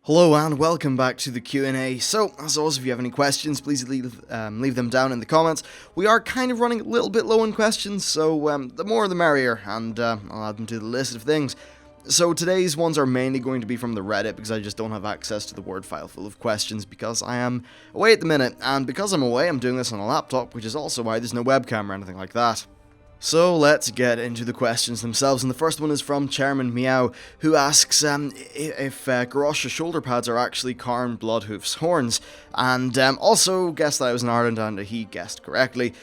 Hello and welcome back to the Q&A. So, as always, if you have any questions, please leave them down in the comments. We are kind of running a little bit low on questions, so the more the merrier, and I'll add them to the list of things. So today's ones are mainly going to be from the Reddit, because I just don't have access to the Word file full of questions, because I am away at the minute, and because I'm away, I'm doing this on a laptop, which is also why there's no webcam or anything like that. So let's get into the questions themselves, and the first one is from Chairman Meow, who asks if Garrosh Shoulderpads are actually Karn Bloodhoof's horns, and also guessed that I was in Ireland, and he guessed correctly.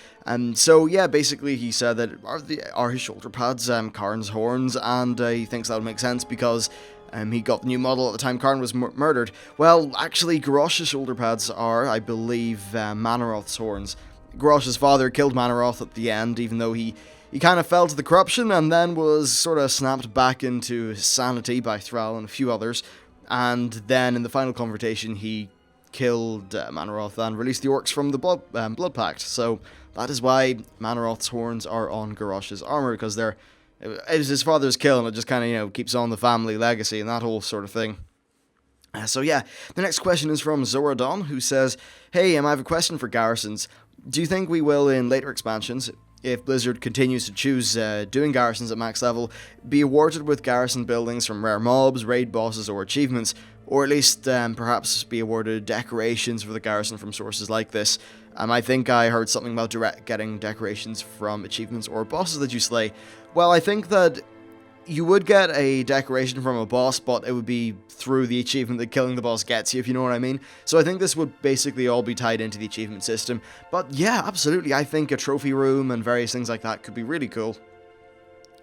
So yeah, basically he said that are his shoulderpads Karn's horns, and he thinks that would make sense because he got the new model at the time Karn was murdered. Well, actually, Garrosh's shoulderpads are, I believe, Manaroth's horns. Garrosh's father killed Manaroth at the end, even though he kind of fell to the corruption and then was sort of snapped back into his sanity by Thrall and a few others. And then in the final confrontation, he killed Manaroth and released the orcs from the Blood Pact. So that is why Manaroth's horns are on Garrosh's armor, because it was his father's kill, and it just kind of, keeps on the family legacy and that whole sort of thing. So yeah, the next question is from Zoradon, who says, "Hey, I have a question for Garrisons. Do you think we will, in later expansions, if Blizzard continues to choose doing Garrisons at max level, be awarded with Garrison buildings from rare mobs, raid bosses, or achievements, or at least perhaps be awarded decorations for the Garrison from sources like this? I think I heard something about getting decorations from achievements or bosses that you slay. Well, I think that you would get a decoration from a boss, but it would be through the achievement that killing the boss gets you, if you know what I mean. So I think this would basically all be tied into the achievement system. But yeah, absolutely, I think a trophy room and various things like that could be really cool.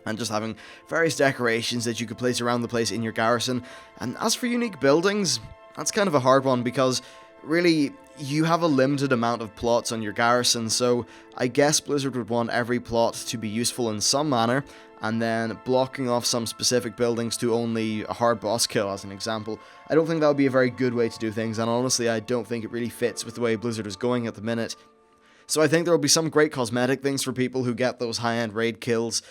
And just having various decorations that you could place around the place in your garrison. And as for unique buildings, that's kind of a hard one, because really, you have a limited amount of plots on your garrison, so I guess Blizzard would want every plot to be useful in some manner, and then blocking off some specific buildings to only a hard boss kill, as an example. I don't think that would be a very good way to do things, and honestly, I don't think it really fits with the way Blizzard is going at the minute. So I think there will be some great cosmetic things for people who get those high-end raid kills,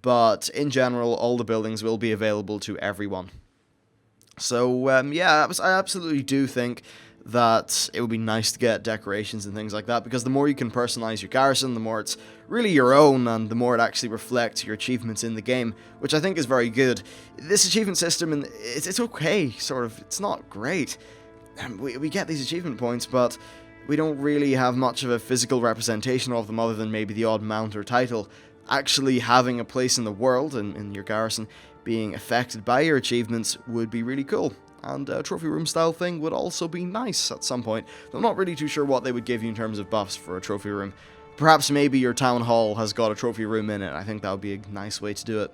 but in general, all the buildings will be available to everyone. So, yeah, I absolutely do think that it would be nice to get decorations and things like that, because the more you can personalize your garrison, the more it's really your own, and the more it actually reflects your achievements in the game, which I think is very good. This achievement system, it's okay, sort of. It's not great. We get these achievement points, but we don't really have much of a physical representation of them, other than maybe the odd mount or title. Actually having a place in the world, in your garrison, being affected by your achievements would be really cool. And a trophy room style thing would also be nice at some point. I'm not really too sure what they would give you in terms of buffs for a trophy room. Perhaps maybe your town hall has got a trophy room in it. I think that would be a nice way to do it.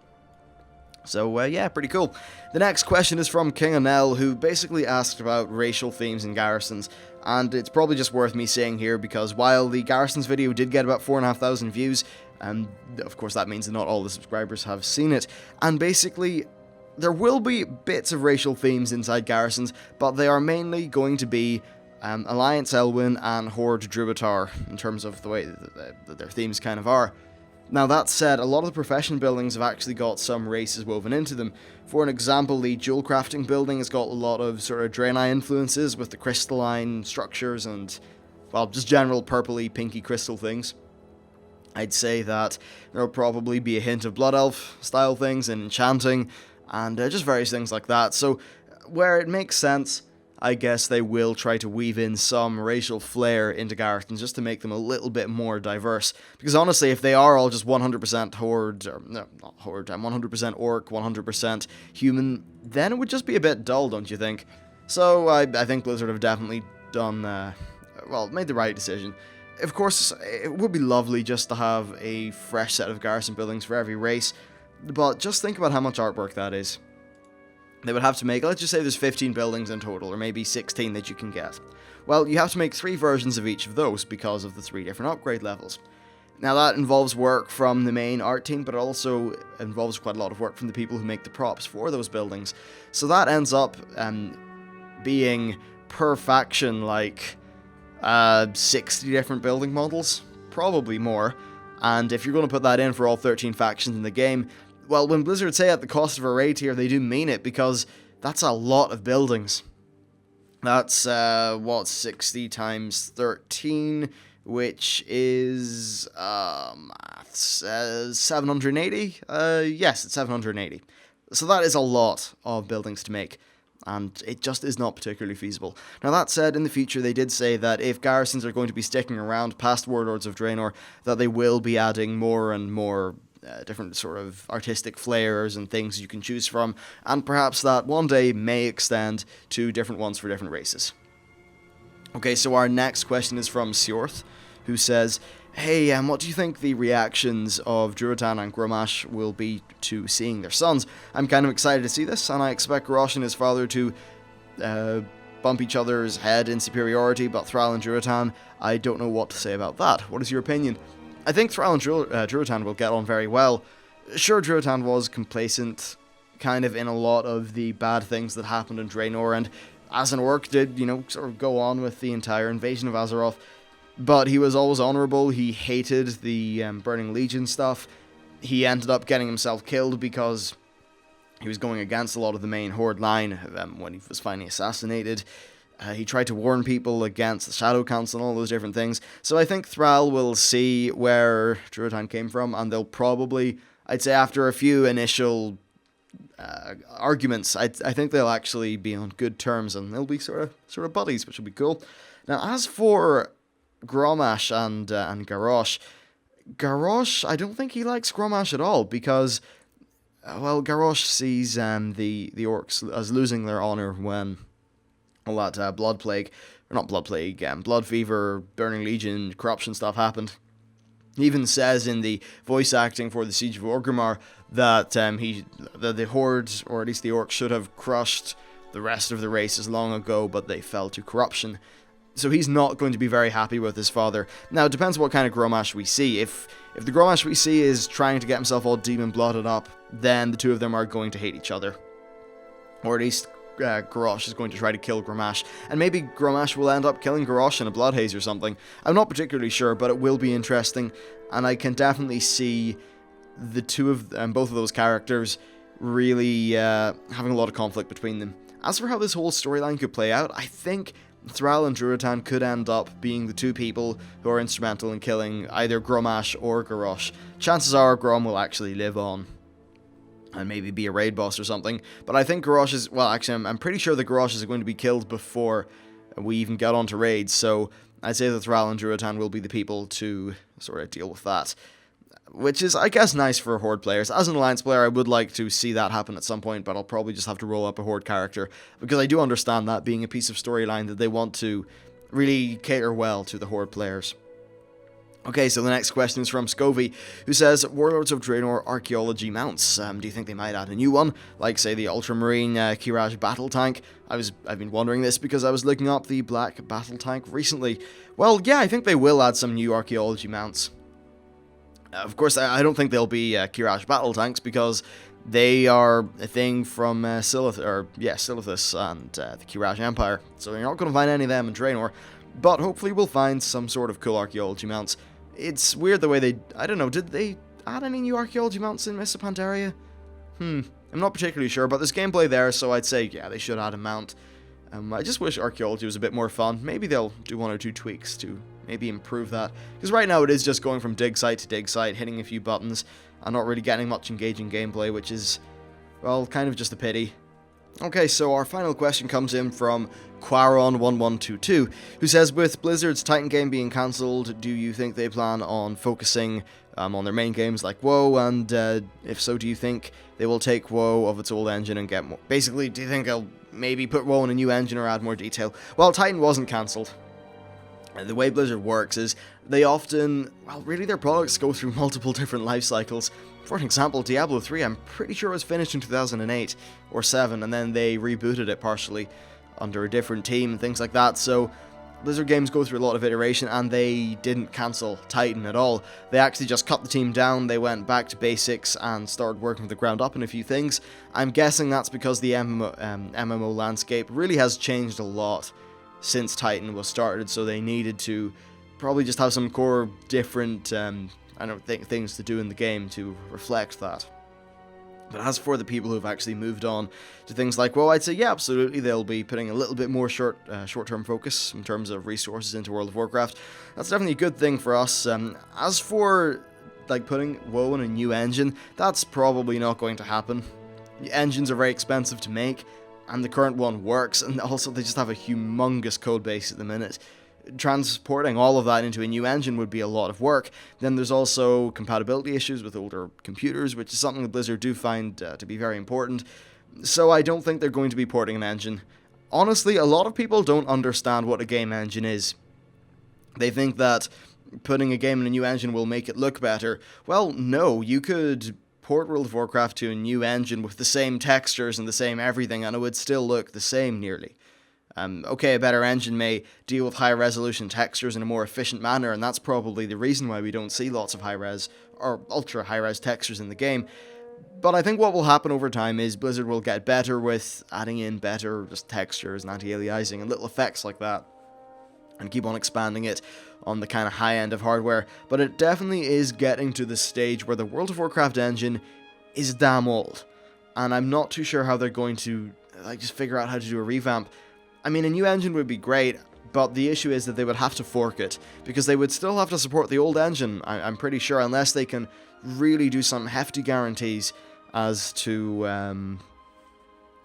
So yeah, pretty cool. The next question is from King Anel, who basically asked about racial themes in garrisons. And it's probably just worth me saying here, because while the Garrisons video did get about 4,500 views, and of course that means that not all the subscribers have seen it, and basically there will be bits of racial themes inside Garrisons, but they are mainly going to be Alliance Elwyn and Horde Druitar, in terms of the way that their themes kind of are. Now that said, a lot of the profession buildings have actually got some races woven into them. For an example, the jewel crafting building has got a lot of sort of Draenei influences with the crystalline structures and, well, just general purpley, pinky crystal things. I'd say that there will probably be a hint of Blood Elf style things and enchanting, and just various things like that. So where it makes sense, I guess they will try to weave in some racial flair into Garrisons just to make them a little bit more diverse. Because honestly, if they are all just 100% Horde, or no, not Horde, 100% Orc, 100% Human, then it would just be a bit dull, don't you think? So I think Blizzard have definitely done, made the right decision. Of course, it would be lovely just to have a fresh set of Garrison buildings for every race, but just think about how much artwork that is. They would have to make, let's just say there's 15 buildings in total, or maybe 16 that you can get. Well, you have to make 3 versions of each of those because of the 3 different upgrade levels. Now that involves work from the main art team, but it also involves quite a lot of work from the people who make the props for those buildings. So that ends up being, per faction, like 60 different building models, probably more. And if you're going to put that in for all 13 factions in the game, well, when Blizzard say at the cost of a raid tier, they do mean it, because that's a lot of buildings. That's, what, 60 times 13, which is, maths, 780? Yes, it's 780. So that is a lot of buildings to make, and it just is not particularly feasible. Now, that said, in the future, they did say that if garrisons are going to be sticking around past Warlords of Draenor, that they will be adding more and more different sort of artistic flares and things you can choose from, and perhaps that one day may extend to different ones for different races. Okay, so our next question is from Sjorth, who says, hey, what do you think the reactions of Durotan and Grommash will be to seeing their sons? I'm kind of excited to see this, and I expect Garrosh and his father to bump each other's head in superiority, but Thrall and Durotan, I don't know what to say about that. What is your opinion? I think Thrall and Durotan will get on very well. Sure, Durotan was complacent, kind of in a lot of the bad things that happened in Draenor, and as an orc did, sort of go on with the entire invasion of Azeroth, but he was always honourable. He hated the Burning Legion stuff. He ended up getting himself killed because he was going against a lot of the main Horde line when he was finally assassinated. He tried to warn people against the Shadow Council and all those different things. So I think Thrall will see where Durotan came from, and they'll probably, I'd say after a few initial arguments, I think they'll actually be on good terms, and they'll be sort of buddies, which will be cool. Now, as for Grommash and Garrosh, I don't think he likes Grommash at all, because, well, Garrosh sees the orcs as losing their honour when all that Blood Fever, Burning Legion, corruption stuff happened. He even says in the voice acting for the Siege of Orgrimmar that the Horde, or at least the orcs, should have crushed the rest of the races long ago, but they fell to corruption. So he's not going to be very happy with his father. Now, it depends what kind of Grommash we see. If the Grommash we see is trying to get himself all demon-blooded up, then the two of them are going to hate each other. Or at least Garrosh is going to try to kill Grommash, and maybe Grommash will end up killing Garrosh in a blood haze or something. I'm not particularly sure, but it will be interesting, and I can definitely see the both of those characters really having a lot of conflict between them. As for how this whole storyline could play out, I think Thrall and Durotan could end up being the two people who are instrumental in killing either Grommash or Garrosh. Chances are Grom will actually live on and maybe be a raid boss or something. But I think Garrosh is, well, actually, I'm pretty sure the Garrosh is going to be killed before we even get onto raids, so I'd say that Thrall and Durotan will be the people to sort of deal with that. Which is, I guess, nice for Horde players. As an Alliance player, I would like to see that happen at some point, but I'll probably just have to roll up a Horde character, because I do understand that being a piece of storyline that they want to really cater well to the Horde players. Okay, so the next question is from Scovey, who says, Warlords of Draenor Archaeology mounts. Do you think they might add a new one? Like, say, the Ultramarine Kiraj battle tank? I've been wondering this because I was looking up the Black battle tank recently. Well, yeah, I think they will add some new Archaeology mounts. Of course, I don't think they'll be Kiraj battle tanks, because they are a thing from Silithus and the Kiraj Empire, so you're not going to find any of them in Draenor, but hopefully we'll find some sort of cool Archaeology mounts. It's weird the way I don't know, did they add any new Archaeology mounts in Mists of Pandaria? I'm not particularly sure, but there's gameplay there, so I'd say, yeah, they should add a mount. I just wish Archaeology was a bit more fun. Maybe they'll do one or two tweaks to maybe improve that. Because right now it is just going from dig site to dig site, hitting a few buttons, and not really getting much engaging gameplay, which is, well, kind of just a pity. Okay, so our final question comes in from Quaron1122, who says, with Blizzard's Titan game being cancelled, do you think they plan on focusing on their main games like WoW, and if so, do you think they will take WoW of its old engine and get more? Basically, do you think they'll maybe put WoW in a new engine or add more detail? Well, Titan wasn't cancelled. The way Blizzard works is they often, well, really their products go through multiple different life cycles. For an example, Diablo 3, I'm pretty sure it was finished in 2008 or 7, and then they rebooted it partially under a different team and things like that. So Blizzard games go through a lot of iteration, and they didn't cancel Titan at all. They actually just cut the team down, they went back to basics and started working from the ground up in a few things. I'm guessing that's because the MMO landscape really has changed a lot since Titan was started, so they needed to probably just have some core different things to do in the game to reflect that. But as for the people who've actually moved on to things like WoW, I'd say, yeah, absolutely, they'll be putting a little bit more short-term focus in terms of resources into World of Warcraft. That's definitely a good thing for us. As for, like, putting WoW in a new engine, that's probably not going to happen. Engines are very expensive to make, and the current one works, and also they just have a humongous code base at the minute. Transporting all of that into a new engine would be a lot of work. Then there's also compatibility issues with older computers, which is something that Blizzard do find to be very important. So I don't think they're going to be porting an engine. Honestly, a lot of people don't understand what a game engine is. They think that putting a game in a new engine will make it look better. Well, no, you could port World of Warcraft to a new engine with the same textures and the same everything, and it would still look the same nearly. Okay, a better engine may deal with higher resolution textures in a more efficient manner, and that's probably the reason why we don't see lots of high-res or ultra-high-res textures in the game. But I think what will happen over time is Blizzard will get better with adding in better just textures and anti-aliasing and little effects like that, and keep on expanding it on the kind of high end of hardware. But it definitely is getting to the stage where the World of Warcraft engine is damn old, and I'm not too sure how they're going to just figure out how to do a revamp. I mean, a new engine would be great, but the issue is that they would have to fork it, because they would still have to support the old engine, I'm pretty sure, unless they can really do some hefty guarantees as to,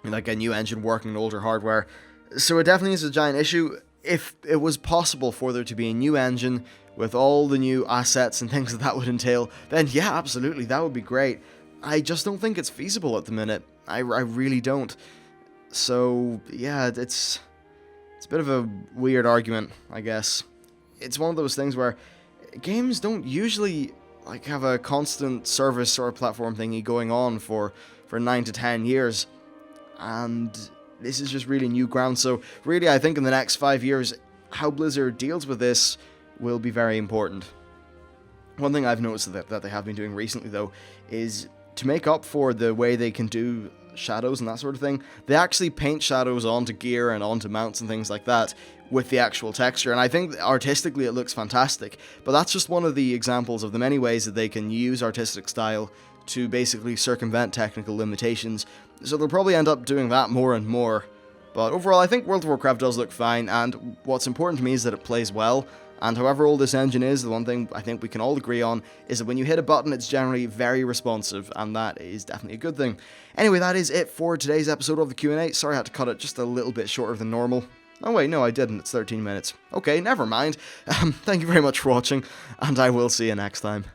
like a new engine working on older hardware. So it definitely is a giant issue. If it was possible for there to be a new engine with all the new assets and things that would entail, then yeah, absolutely, that would be great. I just don't think it's feasible at the minute. I really don't. So, yeah, it's a bit of a weird argument, I guess. It's one of those things where games don't usually have a constant service or platform thingy going on for 9 to 10 years, and this is just really new ground. So really, I think in the next 5 years, how Blizzard deals with this will be very important. One thing I've noticed that they have been doing recently, though, is to make up for the way they can do shadows and that sort of thing, they actually paint shadows onto gear and onto mounts and things like that with the actual texture, and I think artistically it looks fantastic. But that's just one of the examples of the many ways that they can use artistic style to basically circumvent technical limitations, so they'll probably end up doing that more and more. But overall, I think World of Warcraft does look fine, and what's important to me is that it plays well. And however old this engine is, the one thing I think we can all agree on is that when you hit a button, it's generally very responsive, and that is definitely a good thing. Anyway, that is it for today's episode of the Q&A. Sorry I had to cut it just a little bit shorter than normal. Oh wait, no I didn't, it's 13 minutes. Okay, never mind. Thank you very much for watching, and I will see you next time.